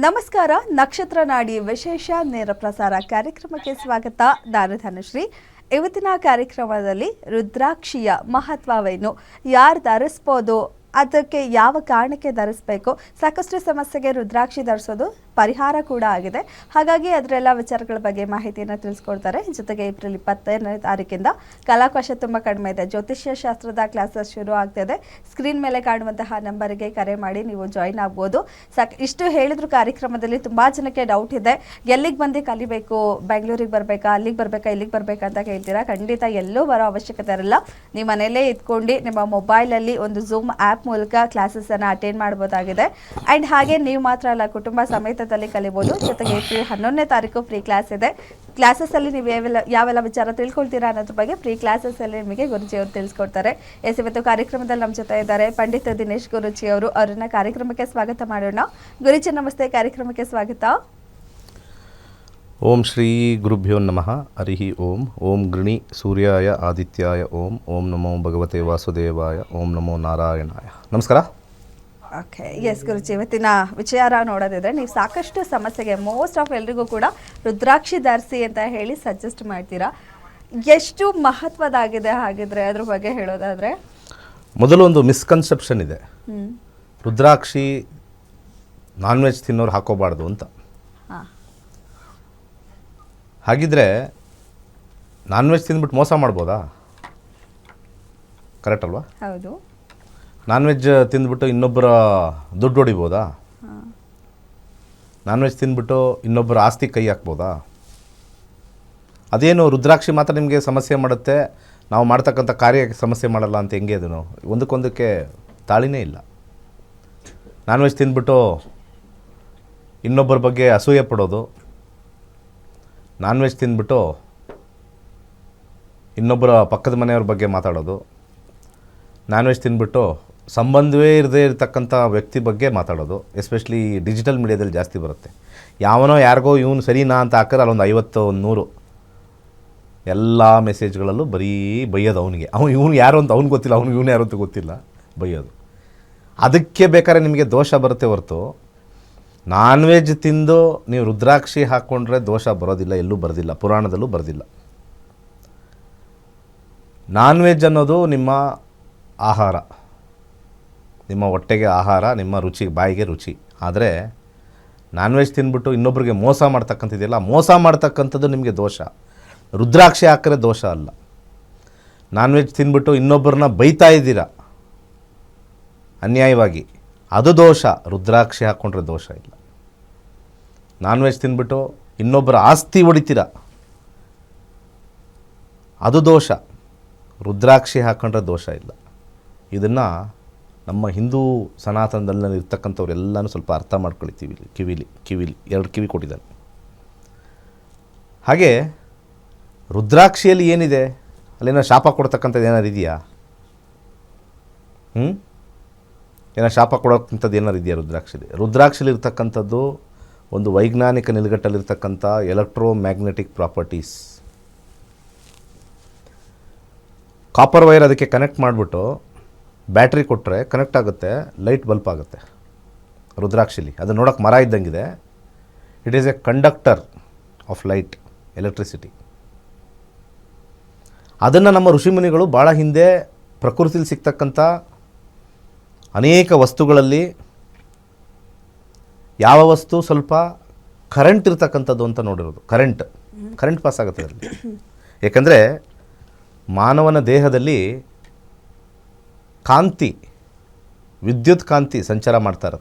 ನಮಸ್ಕಾರ. ನಕ್ಷತ್ರ ನಾಡಿ ವಿಶೇಷ ನೇರ ಪ್ರಸಾರ ಕಾರ್ಯಕ್ರಮಕ್ಕೆ ಸ್ವಾಗತ. ನಾನು ಧನುಶ್ರೀ. ಇವತ್ತಿನ ಕಾರ್ಯಕ್ರಮದಲ್ಲಿ ರುದ್ರಾಕ್ಷಿಯ ಮಹತ್ವವೇನು, ಯಾರು ಧರಿಸ್ಬೋದು, ಅದಕ್ಕೆ ಯಾವ ಕಾರಣಕ್ಕೆ ಧರಿಸಬೇಕು, ಸಾಕಷ್ಟು ಸಮಸ್ಯೆಗೆ ರುದ್ರಾಕ್ಷಿ ಧರಿಸೋದು ಪರಿಹಾರ ಕೂಡ ಆಗಿದೆ. ಹಾಗಾಗಿ ಅದರೆಲ್ಲ ವಿಚಾರಗಳ ಬಗ್ಗೆ ಮಾಹಿತಿಯನ್ನು ತಿಳಿಸ್ಕೊಡ್ತಾರೆ. ಜೊತೆಗೆ ಏಪ್ರಿಲ್ 25ನೇ ತಾರೀಕಿಂದ ಕಲಾವಕಾಶ ತುಂಬ ಕಡಿಮೆ ಇದೆ. ಜ್ಯೋತಿಷ್ಯ ಶಾಸ್ತ್ರದ ಕ್ಲಾಸಸ್ ಶುರು ಆಗ್ತಿದೆ. ಸ್ಕ್ರೀನ್ ಮೇಲೆ ಕಾಣುವಂತಹ ನಂಬರಿಗೆ ಕರೆ ಮಾಡಿ ನೀವು ಜಾಯಿನ್ ಆಗ್ಬೋದು. ಇಷ್ಟು ಹೇಳಿದ್ರು ಕಾರ್ಯಕ್ರಮದಲ್ಲಿ ತುಂಬ ಜನಕ್ಕೆ ಡೌಟ್ ಇದೆ. ಎಲ್ಲಿಗೆ ಬಂದು ಕಲಿಬೇಕು, ಬೆಂಗಳೂರಿಗೆ ಬರಬೇಕಾ, ಅಲ್ಲಿಗೆ ಬರಬೇಕಾ, ಇಲ್ಲಿಗೆ ಬರಬೇಕಾ ಅಂತ ಕೇಳ್ತೀರಾ. ಖಂಡಿತ ಎಲ್ಲೂ ಬರೋ ಅವಶ್ಯಕತೆ ಇರಲ್ಲ. ನೀವು ಮನೆಯಲ್ಲೇ ಇದ್ಕೊಂಡು ನಿಮ್ಮ ಮೊಬೈಲಲ್ಲಿ ಒಂದು ಝೂಮ್ ಆ್ಯಪ್ ಮೂಲಕ ಕ್ಲಾಸಸ್ಸನ್ನು ಅಟೆಂಡ್ ಮಾಡ್ಬೋದಾಗಿದೆ. ಆ್ಯಂಡ್ ಹಾಗೆ ನೀವು ಮಾತ್ರ ಅಲ್ಲ, ಕುಟುಂಬ ಸಮೇತದಲ್ಲಿ ಕಲಿಬೋದು. ಜೊತೆಗೆ ಏಪ್ರಿಲ್ 11ನೇ ತಾರೀಕು ಫ್ರೀ ಕ್ಲಾಸ್ ಇದೆ. ಕ್ಲಾಸಸ್ಸಲ್ಲಿ ನೀವು ಯಾವೆಲ್ಲ ವಿಚಾರ ತಿಳ್ಕೊಳ್ತೀರಾ ಅನ್ನೋದ್ರ ಬಗ್ಗೆ ಫ್ರೀ ಕ್ಲಾಸಸ್ಸಲ್ಲಿ ನಿಮಗೆ ಗುರುಜಿಯವರು ತಿಳಿಸ್ಕೊಡ್ತಾರೆ. ಇವತ್ತು ಕಾರ್ಯಕ್ರಮದಲ್ಲಿ ನಮ್ಮ ಜೊತೆ ಇದ್ದಾರೆ ಪಂಡಿತ ದಿನೇಶ್ ಗುರುಜಿಯವರು. ಅವರನ್ನ ಕಾರ್ಯಕ್ರಮಕ್ಕೆ ಸ್ವಾಗತ ಮಾಡೋಣ. ಗುರುಜಿ ನಮಸ್ತೆ, ಕಾರ್ಯಕ್ರಮಕ್ಕೆ ಸ್ವಾಗತ. ಓಂ ಶ್ರೀ ಗುರುಭ್ಯೋ ನಮಃ. ಹರಿ ಓಂ. ಓಂ ಗೃಣಿ ಸೂರ್ಯಾಯ ಆದಿತ್ಯಾಯ ಓಂ. ಓಂ ನಮೋ ಭಗವತೆ ವಾಸುದೇವಾಯ. ಓಂ ನಮೋ ನಾರಾಯಣಾಯ. ನಮಸ್ಕಾರ. ಓಕೆ, ಎಸ್ ಗುರುಜಿ, ಇವತ್ತಿನ ವಿಚಾರ ನೋಡೋದಿದ್ರೆ ನೀವು ಸಾಕಷ್ಟು ಸಮಸ್ಯೆಗೆ ಮೋಸ್ಟ್ ಆಫ್ ಎಲ್ರಿಗೂ ಕೂಡ ರುದ್ರಾಕ್ಷಿ ಧರಿಸಿ ಅಂತ ಹೇಳಿ ಸಜೆಸ್ಟ್ ಮಾಡ್ತೀರಾ. ಎಷ್ಟು ಮಹತ್ವದಾಗಿದೆ ಹಾಗಿದ್ರೆ ಅದ್ರ ಬಗ್ಗೆ ಹೇಳೋದಾದ್ರೆ? ಮೊದಲು ಒಂದು ಮಿಸ್ಕನ್ಸೆಪ್ಷನ್ ಇದೆ, ರುದ್ರಾಕ್ಷಿ ನಾನ್ ವೆಜ್ ತಿನ್ನೋರು ಹಾಕೋಬಾರ್ದು ಅಂತ. ಹಾಗಿದ್ರೆ ನಾನ್ ವೆಜ್ ತಿಂದ್ಬಿಟ್ಟು ಮೋಸ ಮಾಡ್ಬೋದಾ? ಕರೆಕ್ಟ್ ಅಲ್ವಾ? ಹೌದು. ನಾನ್ ವೆಜ್ ತಿಂದ್ಬಿಟ್ಟು ಇನ್ನೊಬ್ಬರ ದುಡ್ಡು ಹೊಡಿಬೋದಾ? ನಾನ್ ವೆಜ್ ತಿಂದ್ಬಿಟ್ಟು ಇನ್ನೊಬ್ಬರ ಆಸ್ತಿ ಕೈ ಹಾಕ್ಬೋದಾ? ಅದೇನು ರುದ್ರಾಕ್ಷಿ ಮಾತ್ರ ನಿಮಗೆ ಸಮಸ್ಯೆ ಮಾಡುತ್ತೆ, ನಾವು ಮಾಡ್ತಕ್ಕಂಥ ಕಾರ್ಯಕ್ಕೆ ಸಮಸ್ಯೆ ಮಾಡಲ್ಲ ಅಂತ ಹೆಂಗೆ? ಅದನ್ನು ಒಂದಕ್ಕೊಂದಕ್ಕೆ ತಾಳಿನೇ ಇಲ್ಲ. ನಾನ್ ವೆಜ್ ತಿಂದ್ಬಿಟ್ಟು ಇನ್ನೊಬ್ಬರ ಬಗ್ಗೆ ಅಸೂಯೆ ಪಡೋದು, ನಾನ್ ವೆಜ್ ತಿಂದ್ಬಿಟ್ಟು ಇನ್ನೊಬ್ಬರ ಪಕ್ಕದ ಮನೆಯವ್ರ ಬಗ್ಗೆ ಮಾತಾಡೋದು, ನಾನ್ ವೆಜ್ ತಿಂದ್ಬಿಟ್ಟು ಸಂಬಂಧವೇ ಇರದೇ ಇರತಕ್ಕಂಥ ವ್ಯಕ್ತಿ ಬಗ್ಗೆ ಮಾತಾಡೋದು, ಎಸ್ಪೆಷಲಿ ಡಿಜಿಟಲ್ ಮೀಡಿಯಾದಲ್ಲಿ ಜಾಸ್ತಿ ಬರುತ್ತೆ. ಯಾವನೋ ಯಾರಿಗೋ ಇವನು ಸರಿನಾ ಅಂತ ಹಾಕಿದ್ರೆ ಅಲ್ಲೊಂದು 50 100 ಎಲ್ಲ ಮೆಸೇಜ್ಗಳಲ್ಲೂ ಬರೀ ಬೈಯೋದು. ಅವನಿಗೆ ಇವನು ಯಾರು ಅಂತ ಅವ್ನಿಗೆ ಗೊತ್ತಿಲ್ಲ, ಇವನು ಯಾರು ಅಂತ ಗೊತ್ತಿಲ್ಲ, ಬೈಯೋದು. ಅದಕ್ಕೆ ಬೇಕಾದ್ರೆ ನಿಮಗೆ ದೋಷ ಬರುತ್ತೆ ಹೊರತು ನಾನ್ ವೆಜ್ ತಿಂದು ನೀವು ರುದ್ರಾಕ್ಷಿ ಹಾಕ್ಕೊಂಡ್ರೆ ದೋಷ ಬರೋದಿಲ್ಲ, ಎಲ್ಲೂ ಬರೋದಿಲ್ಲ, ಪುರಾಣದಲ್ಲೂ ಬರೋದಿಲ್ಲ. ನಾನ್ ವೆಜ್ ಅನ್ನೋದು ನಿಮ್ಮ ಆಹಾರ, ನಿಮ್ಮ ಹೊಟ್ಟೆಗೆ ಆಹಾರ, ನಿಮ್ಮ ರುಚಿಗೆ, ಬಾಯಿಗೆ ರುಚಿ. ಆದರೆ ನಾನ್ ವೆಜ್ ತಿಂದ್ಬಿಟ್ಟು ಇನ್ನೊಬ್ರಿಗೆ ಮೋಸ ಮಾಡ್ತಕ್ಕಂಥದ್ದಿಲ್ಲ, ಮೋಸ ಮಾಡ್ತಕ್ಕಂಥದ್ದು ನಿಮಗೆ ದೋಷ. ರುದ್ರಾಕ್ಷಿ ಹಾಕಿದ್ರೆ ದೋಷ ಅಲ್ಲ. ನಾನ್ ವೆಜ್ ತಿಂದ್ಬಿಟ್ಟು ಇನ್ನೊಬ್ಬರನ್ನ ಬೈತಾ ಇದ್ದೀರಾ ಅನ್ಯಾಯವಾಗಿ, ಅದು ದೋಷ. ರುದ್ರಾಕ್ಷಿ ಹಾಕ್ಕೊಂಡ್ರೆ ದೋಷ ಇಲ್ಲ. ನಾನ್ ವೆಜ್ ತಿಂದ್ಬಿಟ್ಟು ಇನ್ನೊಬ್ಬರ ಆಸ್ತಿ ಹೊಡಿತೀರ, ಅದು ದೋಷ. ರುದ್ರಾಕ್ಷಿ ಹಾಕ್ಕೊಂಡ್ರೆ ದೋಷ ಇಲ್ಲ. ಇದನ್ನು ನಮ್ಮ ಹಿಂದೂ ಸನಾತನದಲ್ಲಿ ಇರ್ತಕ್ಕಂಥವ್ರೆಲ್ಲನೂ ಸ್ವಲ್ಪ ಅರ್ಥ ಮಾಡ್ಕೊಳ್ತೀವಿ. ಕಿವಿಲಿ 2 ಕಿವಿ ಕೊಟ್ಟಿದ್ದಾನೆ. ಹಾಗೆ ರುದ್ರಾಕ್ಷಿಯಲ್ಲಿ ಏನಿದೆ, ಅಲ್ಲೇನೋ ಶಾಪ ಕೊಡ್ತಕ್ಕಂಥದ್ದು ಏನಾರು ಇದೆಯಾ? ಏನೋ ಶಾಪ ಕೊಡೋಕ್ಕಂಥದ್ದು ಏನಾರು ಇದೆಯಾ ರುದ್ರಾಕ್ಷಿಲಿ? ರುದ್ರಾಕ್ಷಿಲಿ ಇರ್ತಕ್ಕಂಥದ್ದು ಒಂದು ವೈಜ್ಞಾನಿಕ ನಿಲುಗಟ್ಟಲ್ಲಿರ್ತಕ್ಕಂಥ ಎಲೆಕ್ಟ್ರೋಮ್ಯಾಗ್ನೆಟಿಕ್ ಪ್ರಾಪರ್ಟೀಸ್. ಕಾಪರ್ ವೈರ್ ಅದಕ್ಕೆ ಕನೆಕ್ಟ್ ಮಾಡಿಬಿಟ್ಟು ಬ್ಯಾಟ್ರಿ ಕೊಟ್ಟರೆ ಕನೆಕ್ಟ್ ಆಗುತ್ತೆ, ಲೈಟ್ ಬಲ್ಪ್ ಆಗುತ್ತೆ ರುದ್ರಾಕ್ಷಿಲಿ. ಅದು ನೋಡೋಕ್ಕೆ ಮರ ಇದ್ದಂಗಿದೆ. It is a conductor of light, electricity. ಅದನ್ನು ನಮ್ಮ ಋಷಿಮುನಿಗಳು ಭಾಳ ಹಿಂದೆ ಪ್ರಕೃತಿಲಿ ಸಿಗ್ತಕ್ಕಂಥ ಅನೇಕ ವಸ್ತುಗಳಲ್ಲಿ ಯಾವ ವಸ್ತು ಸ್ವಲ್ಪ ಕರೆಂಟ್ ಇರ್ತಕ್ಕಂಥದ್ದು ಅಂತ ನೋಡಿರೋದು. ಕರೆಂಟ್ ಪಾಸ್ ಆಗುತ್ತೆ ಅದರಲ್ಲಿ. ಏಕೆಂದರೆ ಮಾನವನ ದೇಹದಲ್ಲಿ ಕಾಂತಿ, ವಿದ್ಯುತ್ ಕಾಂತಿ ಸಂಚಾರ ಮಾಡ್ತಾ ಇರುತ್ತೆ.